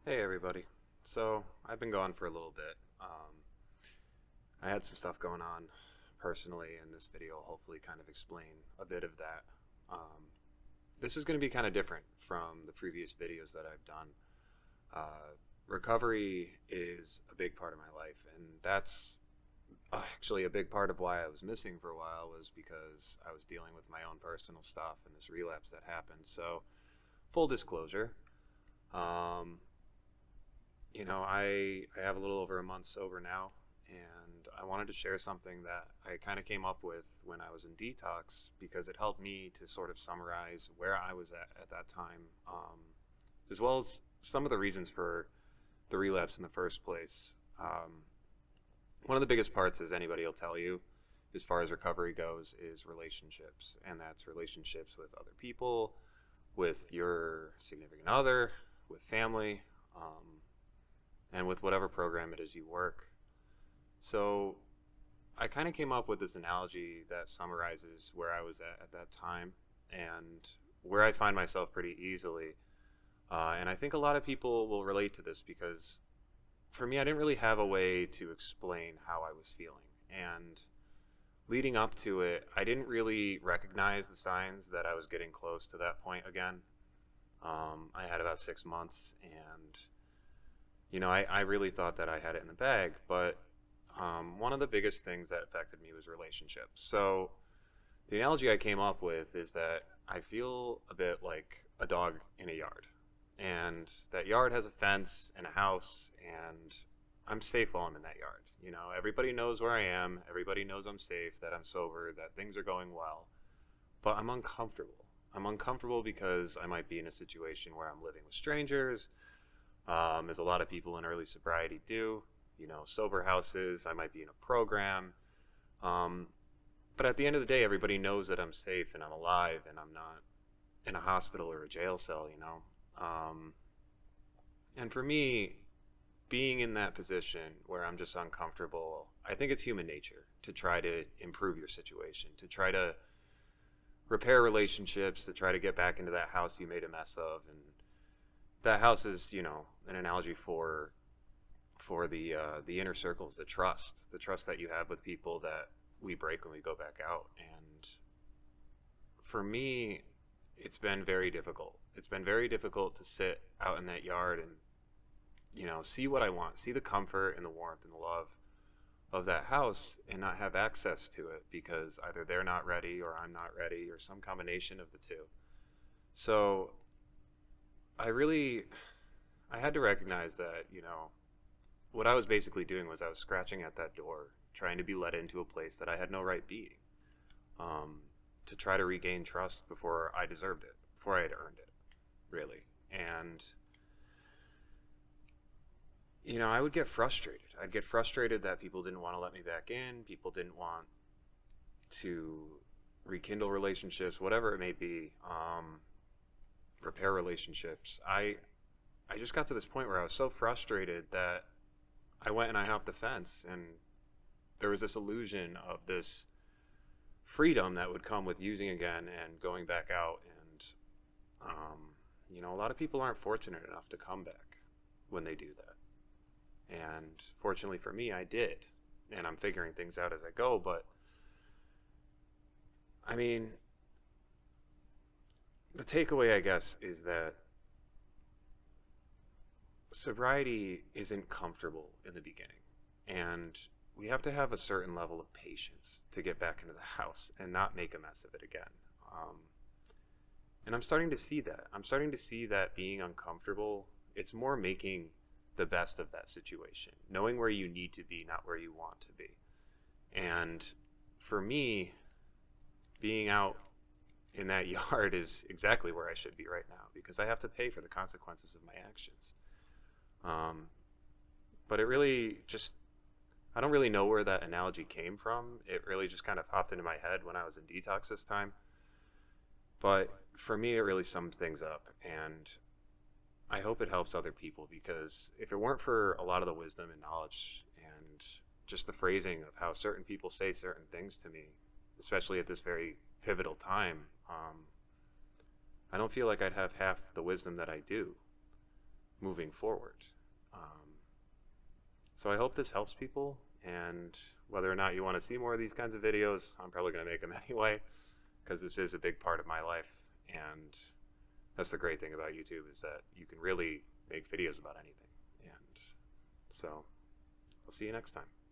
Hey everybody. So I've been gone for a little bit. I had some stuff going on personally, and this video will hopefully kind of explain a bit of that. This is going to be kind of different from the previous videos that I've done. Recovery is a big part of my life, and that's actually a big part of why I was missing for a while was because I was dealing with my own personal stuff and this relapse that happened. So, full disclosure, um, I have a little over a month sober now, and I wanted to share something that I kind of came up with when I was in detox because it helped me to sort of summarize where I was at that time, as well as some of the reasons for the relapse in the first place. One of the biggest parts, as anybody will tell you, as far as recovery goes, is relationships, and that's relationships with other people, with your significant other, with family. And with whatever program it is you work. So I kind of came up with this analogy that summarizes where I was at that time and where I find myself pretty easily. And I think a lot of people will relate to this because for me, I didn't really have a way to explain how I was feeling. And leading up to it, I didn't really recognize the signs that I was getting close to that point again. I had about 6 months, and I really thought that I had it in the bag, but one of the biggest things that affected me was relationships. So the analogy I came up with is that I feel a bit like a dog in a yard, and that yard has a fence and a house, and I'm safe while I'm in that yard. Everybody knows where I am, everybody knows I'm safe, that I'm sober, that things are going well, but I'm uncomfortable. I'm uncomfortable because I might be in a situation where I'm living with strangers, as a lot of people in early sobriety do. Sober houses, I might be in a program. Um, but at the end of the day, everybody knows that I'm safe and I'm alive and I'm not in a hospital or a jail cell. And for me, being in that position where I'm just uncomfortable, I think it's human nature to try to improve your situation, to try to repair relationships, to try to get back into that house you made a mess of. And that house is, an analogy for the inner circles, the trust that you have with people that we break when we go back out. And for me, it's been very difficult. It's been very difficult to sit out in that yard and see what I want, see the comfort and the warmth and the love of that house, and not have access to it because either they're not ready or I'm not ready or some combination of the two. So I had to recognize that, what I was basically doing was I was scratching at that door, trying to be let into a place that I had no right being, to try to regain trust before I deserved it, before I had earned it, really. And, I would get frustrated. I'd get frustrated that people didn't want to let me back in, people didn't want to rekindle relationships, whatever it may be, repair relationships. I just got to this point where I was so frustrated that I went and I hopped the fence, and there was this illusion of this freedom that would come with using again and going back out. And a lot of people aren't fortunate enough to come back when they do that. And fortunately for me, I did, and I'm figuring things out as I go. But I mean, the takeaway, I guess, is that sobriety isn't comfortable in the beginning, and we have to have a certain level of patience to get back into the house and not make a mess of it again. Um, and I'm starting to see that. I'm starting to see that being uncomfortable, it's more making the best of that situation, knowing where you need to be, not where you want to be. And for me, being out in that yard is exactly where I should be right now because I have to pay for the consequences of my actions. Um, but it really just, I don't really know where that analogy came from. It really just kind of popped into my head when I was in detox this time. But for me, it really summed things up. And I hope it helps other people because if it weren't for a lot of the wisdom and knowledge and just the phrasing of how certain people say certain things to me, especially at this very pivotal time, I don't feel like I'd have half the wisdom that I do. moving forward. Um, so I hope this helps people, and whether or not you want to see more of these kinds of videos, I'm probably going to make them anyway, because this is a big part of my life, and that's the great thing about YouTube, is that you can really make videos about anything. And so I'll see you next time.